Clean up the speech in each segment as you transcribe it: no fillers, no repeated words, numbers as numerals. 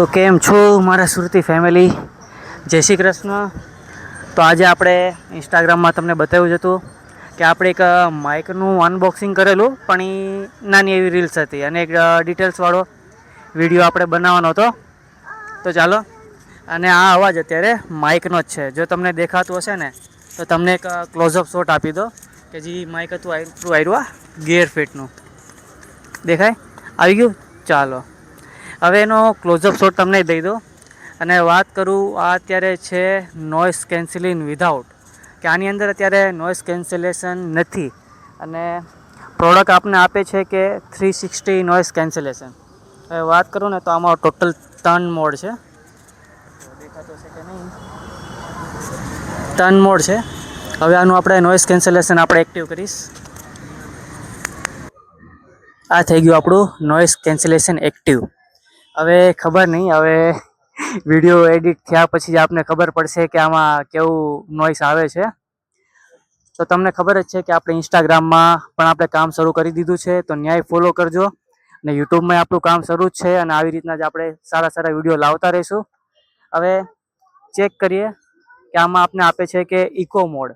તો કેમ છો મારા સુરતી ફેમિલી, જય શ્રી કૃષ્ણ. તો આજે આપણે ઇન્સ્ટાગ્રામમાં તમને બતાવ્યું જ હતું કે આપણે એક માઇકનું અનબોક્સિંગ કરેલું, પણ એ નાની એવી રીલ્સ હતી અને એક ડિટેલ્સવાળો વિડીયો આપણે બનાવવાનો હતો. તો ચાલો, અને આ અવાજ અત્યારે માઇકનો જ છે. જો તમને દેખાતું હશે ને તો તમને એક ક્લોઝઅપ શોટ આપી દો કે જે માઇક હતું આવ્યું ગિયર ફિટનું દેખાય આવી ગયું. ચાલો, હવે એનો ક્લોઝઅપ શોટ તમને દઈ દો અને વાત કરું. આ અત્યારે છે નોઇસ કેન્સલિંગ વિધાઉટ, કે આની અંદર અત્યારે નોઇસ કેન્સલેશન નથી અને પ્રોડક્ટ આપને આપે છે કે 360 નોઇસ કેન્સલેશન. હવે વાત કરું ને તો આમાં ટોટલ 3 મોડ છે. દેખાતો છે કે નહીં? 3 મોડ છે. હવે આનું આપણે નોઇસ કેન્સલેશન આપણે એક્ટિવ કરીશ. આ થઈ ગયું આપણું નોઇસ કેન્સલેશન એક્ટિવ. હવે ખબર નહીં, હવે વિડીયો એડિટ થયા પછી આપને ખબર પડશે કે આમાં કેવું નોઇસ આવે છે. તો તમને ખબર જ છે કે આપણે ઇન્સ્ટાગ્રામમાં પણ આપણે કામ શરૂ કરી દીધું છે, તો ન્યાય ફોલો કરજો. અને યુટ્યુબમાં આપણું કામ શરૂ જ છે અને આવી રીતના જ આપણે સારા સારા વિડીયો લાવતા રહીશું. હવે ચેક કરીએ કે આમાં આપને આપે છે કે ઇકો મોડ.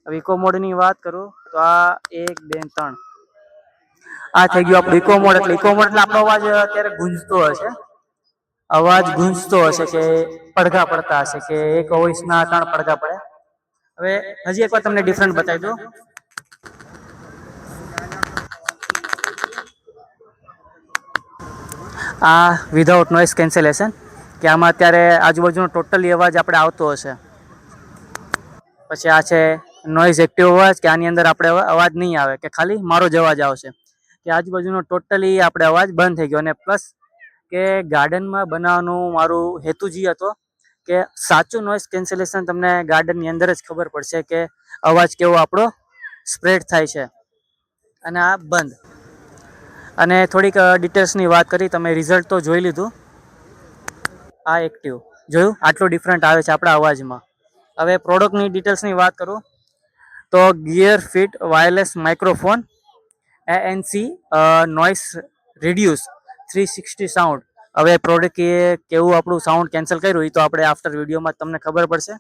હવે ઇકો મોડની વાત કરું તો આ 1 2 3 આ થઈ ગયું આપણું ઇકો મોડ. એટલે ઇકો મોડ એટલે આપણો અવાજ અત્યારે ગુંજતો હશે, અવાજ ગુંજતો હશે કે પડઘા પડતા હશે કે એક વોઇસના 3 પડઘા પડે. હવે હજી એકવાર તમને ડિફરન્ટ બતાવી દો. આ વિધાઉટ નોઇસ કેન્સલેશન, કે આમાં અત્યારે આજુબાજુનો ટોટલી અવાજ આપણે આવતો હશે. પછી આ છે નોઇઝ એક્ટિવ અવાજ, કે આની અંદર આપણે અવાજ નહીં આવે, કે ખાલી મારો જ અવાજ આવશે, કે આજુબાજુનો ટોટલી આપણે અવાજ બંધ થઈ ગયો. અને પ્લસ કે ગાર્ડનમાં બનાવવાનું મારું હેતુ જે હતો કે સાચું નોઇસ કેન્સલેશન તમને ગાર્ડનની અંદર જ ખબર પડશે કે અવાજ કેવો આપણો સ્પ્રેડ થાય છે. અને આ બંધ. અને થોડીક ડિટેલ્સની વાત કરી, તમે રિઝલ્ટ તો જોઈ લીધું. આ એક્ટિવ જોયું, આટલું ડિફરન્ટ આવે છે આપણા અવાજમાં. હવે પ્રોડક્ટની ડિટેલ્સની વાત કરું તો gear fit wireless microphone ANC noise reduce 360 sound. હવે પ્રોડક્ટ એ કેવું આપણું સાઉન્ડ કેન્સલ કર્યું એ તો આપણે આફ્ટર વિડીયોમાં તમને ખબર પડશે.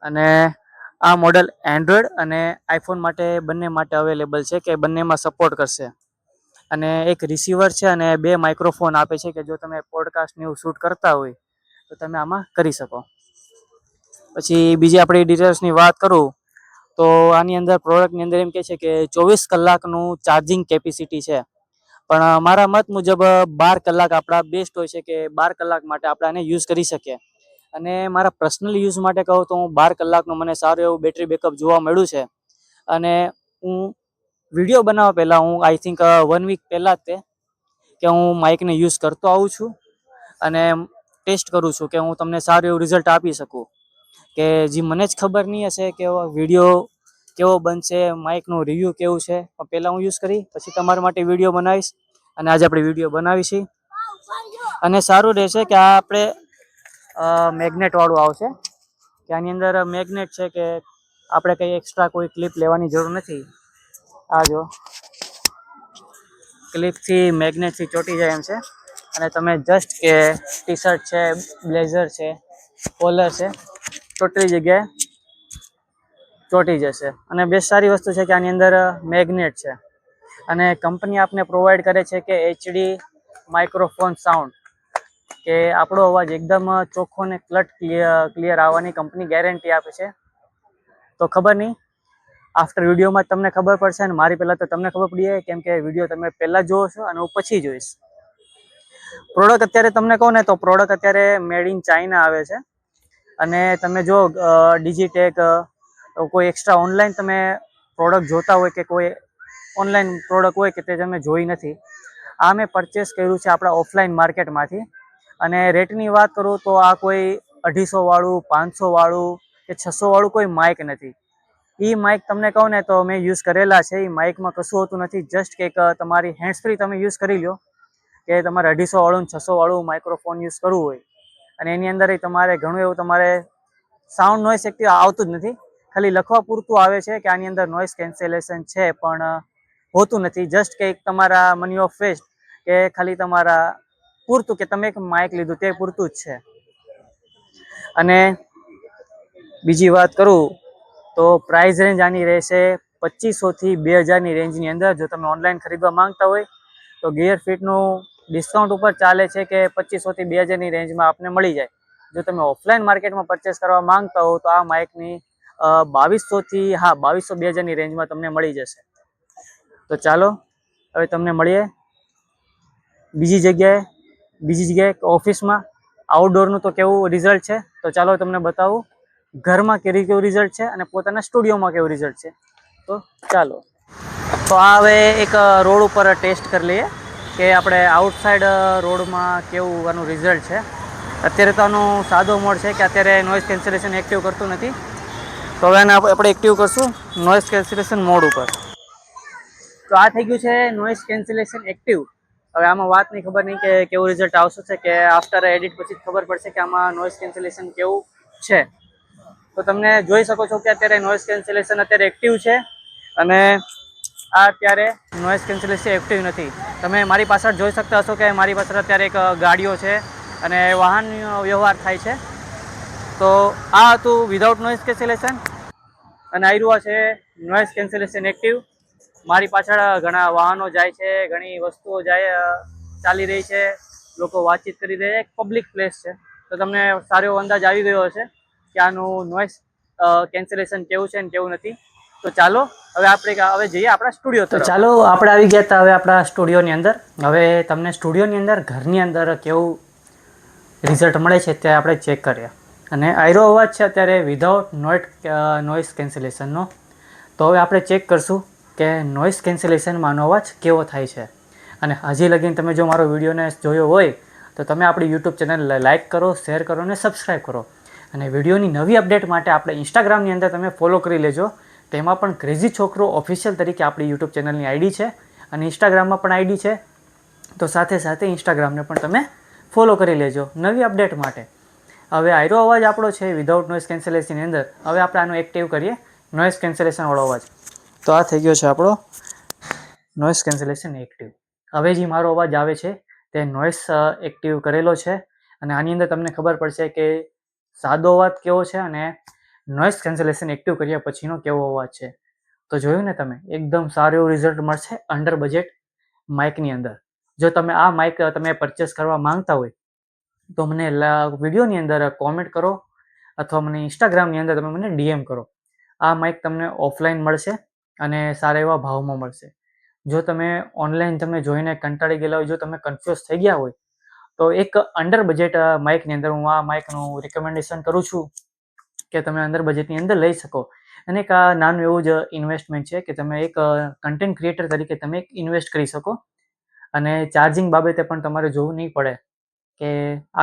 અને આ મોડલ એન્ડ્રોઈડ અને આઈફોન માટે બંને માટે અવેલેબલ છે, કે બંનેમાં સપોર્ટ કરશે. અને એક રિસીવર છે અને 2 માઇક્રોફોન આપે છે, કે જો તમે પોડકાસ્ટને એવું શૂટ કરતા હોય તો તમે આમાં કરી શકો. પછી બીજી આપણી ડિટેલ્સની વાત કરું તો આની અંદર પ્રોડક્ટની અંદર એમ કહે છે કે 24 કલાકનું ચાર્જિંગ કેપેસિટી છે. પણ મારા મત મુજબ 12 કલાક આપણા બેસ્ટ હોય છે, કે 12 કલાક માટે આપણે આને યુઝ કરી શકીએ. અને મારા પર્સનલ યુઝ માટે કહું તો હું 12 કલાકનું મને સારું એવું બેટરી બેકઅપ જોવા મળ્યું છે. અને હું વિડીયો બનાવવા પહેલાં હું આઈ થિંક 1 વીક પહેલાં જ કે હું માઇકને યુઝ કરતો આવું છું અને ટેસ્ટ કરું છું કે હું તમને સારું એવું રિઝલ્ટ આપી શકું. કે જે મને જ ખબર નહીં હશે કે વિડીયો કેવો બનશે, માઇકનું રિવ્યૂ કેવું છે, પણ પહેલાં હું યુઝ કરી પછી તમારા માટે વિડીયો બનાવીશ. અને આજે આપણે વિડીયો બનાવીશું અને સારું રહેશે કે આ આપણે મેગ્નેટવાળું આવશે, કે આની અંદર મેગ્નેટ છે, કે આપણે કંઈ એક્સ્ટ્રા કોઈ ક્લિપ લેવાની જરૂર નથી. આ જો ક્લિપથી મેગ્નેટથી ચોંટી જાય એમ છે. અને તમે જસ્ટ કે ટી શર્ટ છે, બ્લેઝર છે, કોલર છે, ટોટલી જગ્યાએ ચોંટી જશે. અને બેસ્ટ સારી વસ્તુ છે કે આની અંદર મેગ્નેટ છે. અને કંપની આપને પ્રોવાઈડ કરે છે કે HD માઇક્રોફોન સાઉન્ડ, કે આપણો અવાજ એકદમ ચોખ્ખો ને ક્લિયર આવવાની કંપની ગેરંટી આપે છે. તો ખબર નહીં, આફ્ટર વિડીયોમાં તમને ખબર પડશે. અને મારી પહેલાં તો તમને ખબર પડી જાય, કેમ કે વિડીયો તમે પહેલાં જોવો છો અને હું પછી જોઈશ. પ્રોડક્ટ અત્યારે તમને કહું ને તો પ્રોડક્ટ અત્યારે મેડ ઇન ચાઇના આવે છે. અને તમે જો ડિજિટેક કોઈ એક્સ્ટ્રા ઓનલાઈન તમે પ્રોડક્ટ જોતા હોય, કે કોઈ ઓનલાઈન પ્રોડક્ટ હોય કે તે તમે જોઈ નથી, આ મેં પરચેસ કર્યું છે આપણા ઓફલાઈન માર્કેટમાંથી. અને રેટની વાત કરું તો આ કોઈ 250 વાળું, 500 વાળું કે 600 વાળું કોઈ માઇક નથી. એ માઇક તમને કહું ને તો મેં યુઝ કરેલા છે. એ માઇકમાં કશું હોતું નથી, જસ્ટ કે તમારી હેન્ડ્સ ફ્રી તમે યુઝ કરી લો. કે તમારે 250 વાળું 600 વાળું માઇક્રોફોન યુઝ કરવું હોય અને એની અંદર તમારે ઘણું એવું તમારે સાઉન્ડ નોઇસ એક્ટિવ આવતું જ નથી, ખાલી લખવા પૂરતું આવે છે કે આની અંદર નોઇસ કેન્સલેશન છે, પણ હોતું નથી. જસ્ટ કે તમારા મની ઓફ વેસ્ટ, કે ખાલી તમારા પૂરતું કે તમે એક માઇક લીધું તે પૂરતું જ છે. અને બીજી વાત કરું તો પ્રાઇસ રેન્જ આની રહેશે 2500 થી 2000ની રેન્જની અંદર. જો તમે ઓનલાઈન ખરીદવા માંગતા હોય તો ગિયર ફિટનું ડિસ્કાઉન્ટ ઉપર ચાલે છે કે 2500 થી 2000ની રેન્જમાં આપને મળી જાય. જો તમે ઓફલાઈન માર્કેટમાં પરચેસ કરવા માંગતા હો તો આ માઇકની 2200 થી 2000ની રેન્જમાં તમને મળી જશે. તો ચાલો હવે તમને મળીએ બીજી જગ્યાએ ઓફિસમાં. આઉટડોરનું તો કેવું રિઝલ્ટ છે તો ચાલો તમને બતાવું ઘરમાં કેવું રિઝલ્ટ છે અને પોતાના સ્ટુડિયોમાં કેવું રિઝલ્ટ છે. તો ચાલો, તો આ હવે એક રોડ ઉપર ટેસ્ટ કરી લઈએ કે આપણે આઉટસાઇડ રોડમાં કેવું આનું રિઝલ્ટ છે. અત્યારે તો આનું સાદો મોડ છે કે અત્યારે નોઇઝ કેન્સલેશન એક્ટિવ કરતું નથી. તો હવે આને આપણે એક્ટિવ કરશું નોઇઝ કેન્સલેશન મોડ ઉપર. તો આ થઈ ગયું છે નોઇઝ કેન્સલેશન એક્ટિવ. હવે આમાં વાત નહીં ખબર નહીં કે કેવું રિઝલ્ટ આવશે છે કે આફ્ટર એડિટ પછી ખબર પડશે કે આમાં નોઇઝ કેન્સલેશન કેવું છે. તો તમને જોઈ શકો છો કે અત્યારે નોઇઝ કેન્સલેશન અત્યારે એક્ટિવ છે અને આ અત્યારે નોઇઝ કેન્સલેશન એક્ટિવ નથી. તમે મારી પાછળ જોઈ શકતા હશો કે મારી પાછળ અત્યારે એક ગાડીઓ છે અને વાહનનો વ્યવહાર થાય છે. તો આ હતું વિધાઉટ નોઇઝ કેન્સલેશન અને આવ્યું છે નોઇઝ કેન્સલેશન એક્ટિવ. મારી પાછળ ઘણા વાહનો જાય છે, ઘણી વસ્તુઓ ચાલી રહી છે, લોકો વાતચીત કરી રહ્યા છે. એક પબ્લિક પ્લેસ છે તો તમને સારો એવો અંદાજ આવી ગયો હશે કે આનું નોઇઝ કેન્સલેશન કેવું છે ને કેવું નથી. તો ચાલો હવે જઈએ આપણા સ્ટુડિયો તરફ. તો ચાલો આપણે આવી ગયા હતા હવે આપણા સ્ટુડિયોની અંદર. હવે તમને સ્ટુડિયોની અંદર ઘરની અંદર કેવું રિઝલ્ટ મળે છે તે આપણે ચેક કરીએ. અને આયરો અવાજ છે અત્યારે વિધાઉટ નોઇઝ કેન્સલેશનનો. તો હવે આપણે ચેક કરશું કે નોઇઝ કેન્સલેશનમાં આનો અવાજ કેવો થાય છે. અને હજી લગીને તમે જો મારો વિડીયોને જોયો હોય તો તમે આપણી યુટ્યુબ ચેનલ લાઇક કરો, શેર કરો અને સબસ્ક્રાઈબ કરો. અને વિડીયોની નવી અપડેટ માટે આપણે ઇન્સ્ટાગ્રામની અંદર તમે ફોલો કરી લેજો. તેમાં પણ ક્રેઝી છોકરો ઓફિશિયલ તરીકે આપણી યુટ્યુબ ચેનલની આઈડી છે અને ઇન્સ્ટાગ્રામમાં પણ આઈડી છે. તો સાથે સાથે ઇન્સ્ટાગ્રામને પણ તમે ફોલો કરી લેજો નવી અપડેટ માટે. હવે આયરો અવાજ આપણો છે વિધાઉટ નોઇઝ કેન્સલેશનની અંદર. હવે આપણે આનો એક્ટિવ કરીએ નોઇઝ કેન્સલેશનવાળો અવાજ. તો આ થઈ ગયો છે આપણો નોઇઝ કેન્સલેશન એક્ટિવ. હવે જે મારો અવાજ આવે છે તે નોઇઝ એક્ટિવ કરેલો છે અને આની અંદર તમને ખબર પડશે કે સાદો અવાજ કેવો છે અને નોઇઝ કેન્સલેશન એક્ટિવ કર્યા પછીનો કેવો અવાજ છે. તો જોયું ને તમે, એકદમ સારું એવું રિઝલ્ટ મળશે અંડર બજેટ માઇકની અંદર. જો તમે આ માઇક તમે પરચેસ કરવા માંગતા હોય તો મને વિડીયોની અંદર કોમેન્ટ કરો અથવા મને ઇન્સ્ટાગ્રામની અંદર તમે મને ડીએમ કરો. આ માઇક તમને ઓફલાઈન મળશે અને સારા એવા ભાવમાં મળશે. જો તમે ઓનલાઈન તમે જોઈને કંટાળી ગયેલા હોય, જો તમે કન્ફ્યુઝ થઈ ગયા હોય તો એક અંડર બજેટ માઇકની અંદર હું આ માઇકનું રિકમેન્ડેશન કરું છું કે તમે અંડર બજેટની અંદર લઈ શકો. અને એક આ નાનું એવું જ ઇન્વેસ્ટમેન્ટ છે કે તમે એક કન્ટેન્ટ ક્રિએટર તરીકે તમે એક ઇન્વેસ્ટ કરી શકો. અને ચાર્જિંગ બાબતે પણ તમારે જોવું નહીં પડે કે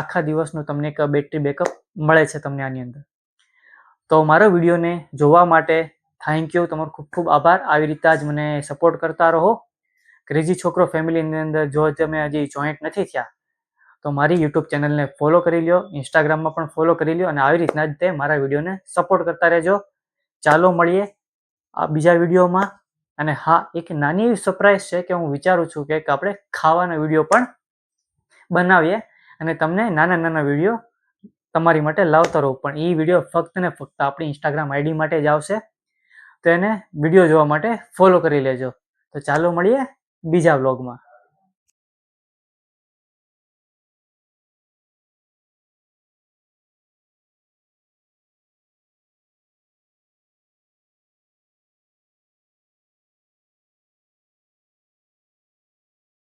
આખા દિવસનું તમને એક બેટરી બેકઅપ મળે છે તમને આની અંદર. તો મારો વિડીયોને જોવા માટે થેન્ક યુ. તમારો ખૂબ ખૂબ આભાર. આવી રીતે જ મને સપોર્ટ કરતા રહો. ક્રેઝી છોકરો ફેમિલીની અંદર જો તમે હજી જોઈન્ટ નથી થયા તો મારી યુટ્યુબ ચેનલને ફોલો કરી લ્યો, ઇન્સ્ટાગ્રામમાં પણ ફોલો કરી લ્યો અને આવી રીતના જ તે મારા વિડીયોને સપોર્ટ કરતા રહેજો. ચાલો મળીએ આ બીજા વિડીયોમાં. અને હા, એક નાની એવી સરપ્રાઈઝ છે કે હું વિચારું છું કે આપણે ખાવાના વિડીયો પણ બનાવીએ અને તમને નાના નાના વિડીયો તમારી માટે લાવતા રહું. પણ એ વિડીયો ફક્ત ને ફક્ત આપણી ઇન્સ્ટાગ્રામ આઈડી માટે જ આવશે. તો એને વિડીયો જોવા માટે ફોલો કરી લેજો. તો ચાલો મળીએ બીજા વ્લોગમાં.